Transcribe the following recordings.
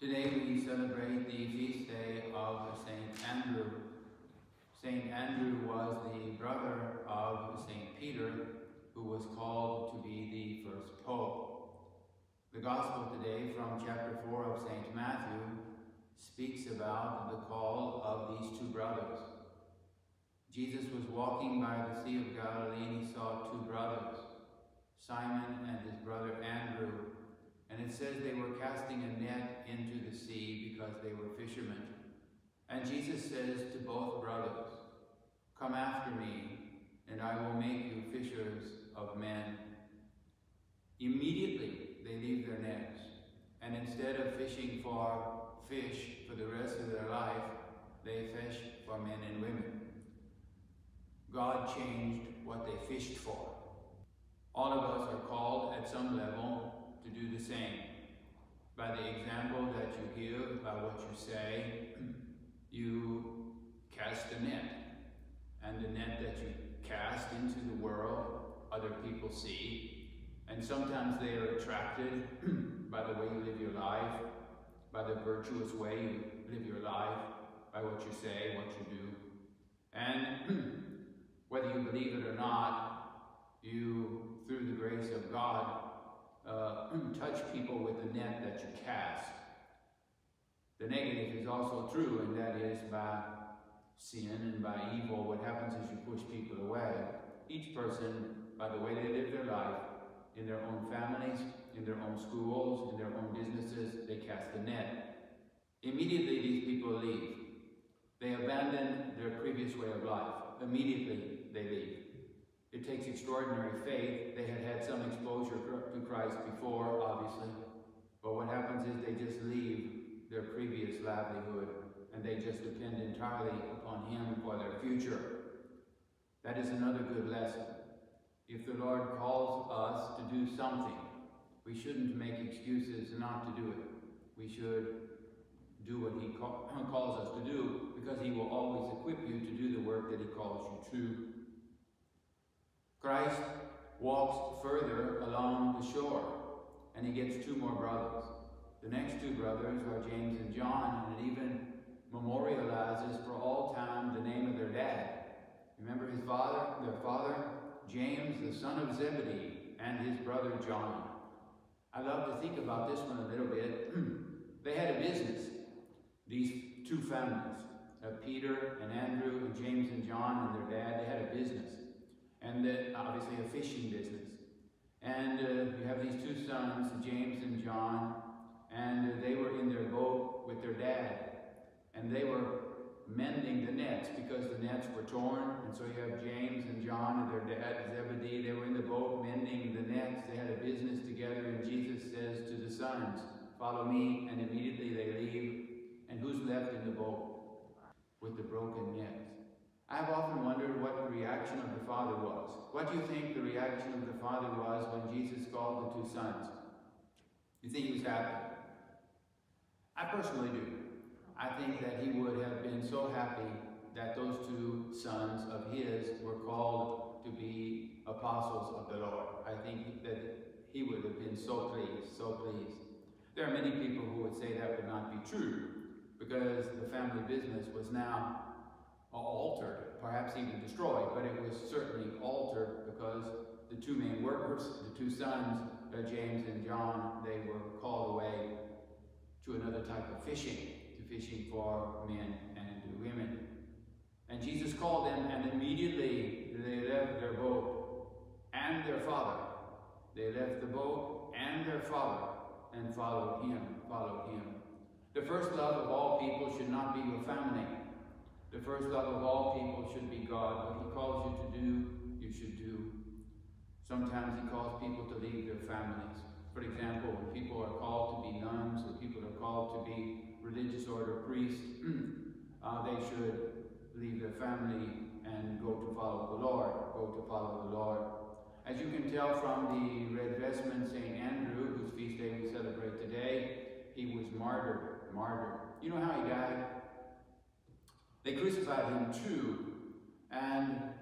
Today we celebrate the feast day of Saint Andrew. Saint Andrew was the brother of Saint Peter, who was called to be the first pope. The Gospel today from chapter 4 of Saint Matthew speaks about the call of these two brothers. Jesus was walking by the Sea of Galilee and he saw two brothers, Simon and his brother Andrew. And it says they were casting a net into the sea because they were fishermen. And Jesus says to both brothers, "Come after me, and I will make you fishers of men." Immediately they leave their nets, and instead of fishing for fish for the rest of their life, they fish for men and women. God changed what they fished for. All of us are called at some level to do the same. By the example that you give, by what you say, you cast a net. And the net that you cast into the world, other people see. And sometimes they are attracted by the way you live your life, by the virtuous way you live your life, by what you say, what you do. And whether you believe it or not, you, through the grace of God, touch people with the net that you cast. The negative is also true, and that is by sin and by evil. What happens is you push people away. Each person, by the way they live their life, in their own families, in their own schools, in their own businesses, they cast a net. Immediately these people leave. They abandon their previous way of life. Immediately they leave. It takes extraordinary faith. They had had some exposure to Christ before, obviously. But what happens is they just leave their previous livelihood and they just depend entirely upon Him for their future. That is another good lesson. If the Lord calls us to do something, we shouldn't make excuses not to do it. We should do what He calls us to do, because He will always equip you to do the work that He calls you to. Christ walks further along the shore, and He gets two more brothers. The next two brothers are James and John, and it even memorializes for all time the name of their dad. Remember their father, James, the son of Zebedee, and his brother John. I love to think about this one a little bit. They had a business, these two families, Peter and Andrew and James and John and their dad. They had a business. And then obviously a fishing business. And you have these two sons, James and John, and they were in their boat with their dad. And they were mending the nets because the nets were torn. And so you have James and John and their dad, Zebedee. They were in the boat mending the nets. They had a business together, and Jesus says to the sons, "Follow me," and immediately they leave. And who's left in the boat with the broken nets? I've often wondered what the reaction of the father was. What do you think the reaction of the father was when Jesus called the two sons? You think he was happy? I personally do. I think that he would have been so happy that those two sons of his were called to be apostles of the Lord. I think that he would have been so pleased, so pleased. There are many people who would say that would not be true, because the family business was now altered, perhaps even destroyed, but it was certainly altered because the two main workers, the two sons, James and John, they were called away to another type of fishing, to fishing for men and women. And Jesus called them, and immediately they left their boat and their father. They left the boat and their father and followed Him, The first love of all people should not be your family. The first love of all people should be God. What He calls you to do, you should do. Sometimes He calls people to leave their families. For example, when people are called to be nuns, or people are called to be religious order priests, they should leave their family and go to follow the Lord. As you can tell from the red vestment, St. Andrew, whose feast day we celebrate today, he was martyred. You know how he died? They crucified him too, and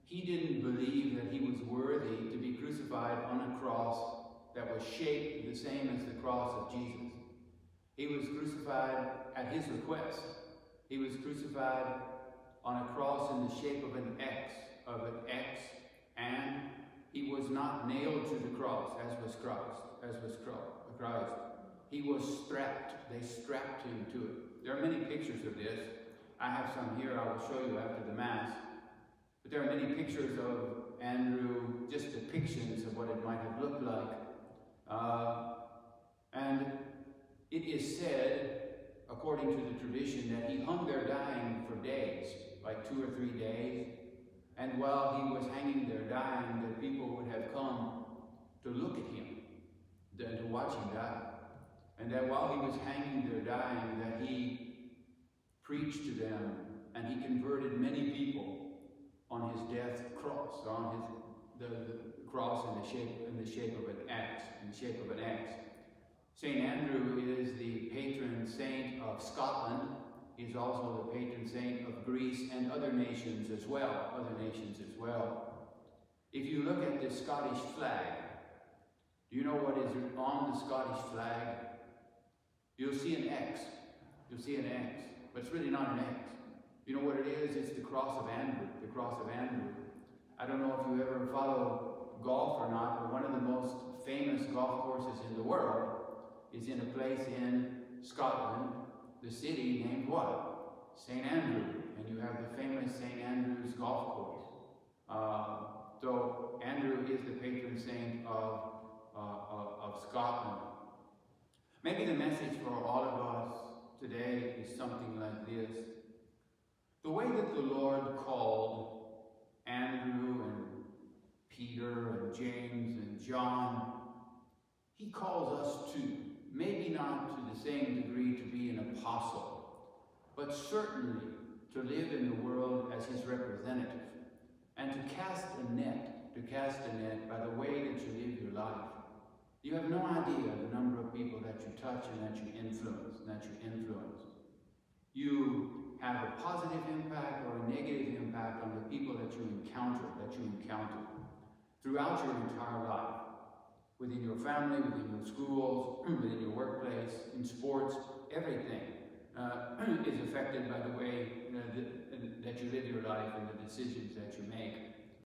he didn't believe that he was worthy to be crucified on a cross that was shaped the same as the cross of Jesus. He was crucified crucified at his request. He was crucified on a cross in the shape of an X, and he was not nailed to the cross, as was Christ. He was strapped. They strapped him to it. There are many pictures of this. I have some here I will show you after the Mass. But there are many pictures of Andrew, just depictions of what it might have looked like. And it is said, according to the tradition, that he hung there dying for days, like 2 or 3 days. And while he was hanging there dying, that people would have come to look at him, to watch him die. And that while he was hanging there dying, that he preached to them, and he converted many people on his death cross, on the cross in the shape of an X, St. Andrew is the patron saint of Scotland. He's also the patron saint of Greece and other nations as well. If you look at the Scottish flag, do you know what is on the Scottish flag? You'll see an X. But it's really not an X. You know what it is? It's the cross of Andrew. I don't know if you ever follow golf or not, but one of the most famous golf courses in the world is in a place in Scotland, the city named what? St. Andrew. And you have the famous St. Andrew's golf course. So Andrew is the patron saint of Scotland. Maybe the message for all of us today is something like this. The way that the Lord called Andrew and Peter and James and John, he calls us too. Maybe not to the same degree to be an apostle, but certainly to live in the world as his representative and to cast a net by the way that you live your life. You have no idea the number of people that you touch and that you influence. You have a positive impact or a negative impact on the people that you encounter throughout your entire life. Within your family, within your schools, within your workplace, in sports, everything is affected by the way that you live your life and the decisions that you make.